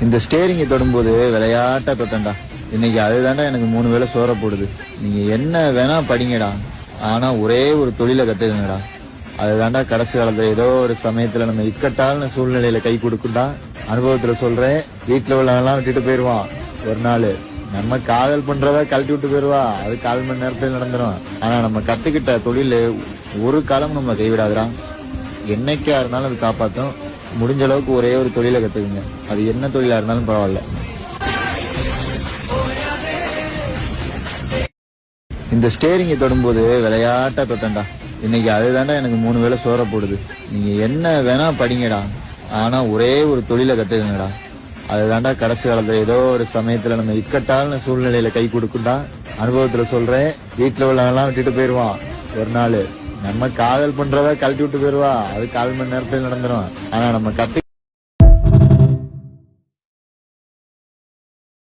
இந்த ஸ்டேரிங்கை தொடும்போது விளையாட்டா தொட்டேன்டா. இன்னைக்கு அதுதான்டா எனக்கு 3 வேளை சோற போடுது. நீங்க என்ன வேணா படிங்கடா, ஆனா ஒரே ஒரு தொழிலை கத்துக்கங்கடா. அதுதான்டா கடைசி காலத்துல ஏதோ ஒரு சமயத்துல நம்ம இக்கட்டான சூழ்நிலையில கை கொடுக்குண்டா. அனுபவத்துல சொல்றேன், வீட்டுல உள்ளவெல்லாம் விட்டுட்டு போயிருவான் ஒரு நாள். நம்ம காதல் பண்றத கழட்டி விட்டு போயிருவா, அது 1/4 மணி நேரத்துல நடந்துரும். ஆனா நம்ம கத்துக்கிட்ட தொழில் ஒரு காலம் நம்ம கைவிடாதுடா. என்னைக்கா இருந்தாலும் அது காப்பாத்தும். முடிஞ்ச அளவுக்கு ஒரே ஒரு தொழிலை கத்துக்குங்க, அது என்ன தொழிலா இருந்தாலும் பரவாயில்ல. இந்த ஸ்டேரிங்கை தொடும்போது விளையாட்டா தொட்டேன்டா. இன்னைக்கு அதுதான்டா எனக்கு 3 வேளை சோற போடுது. நீங்க என்ன வேணா படிங்கடா, ஆனா ஒரே ஒரு தொழிலை கத்துக்கங்கடா. அதுதான்டா கடைசி காலத்துல ஏதோ ஒரு சமயத்துல நம்ம இக்கட்டான சூழ்நிலையில கை கொடுக்குண்டா. அனுபவத்துல சொல்றேன், வீட்டுல உள்ளவெல்லாம் விட்டுட்டு போயிருவான் ஒரு நாள். நம்ம காதல் பண்றத கழட்டி விட்டு போயிருவா, அது 1/4 மணி நேரத்துல நடந்துரும். ஆனா நம்ம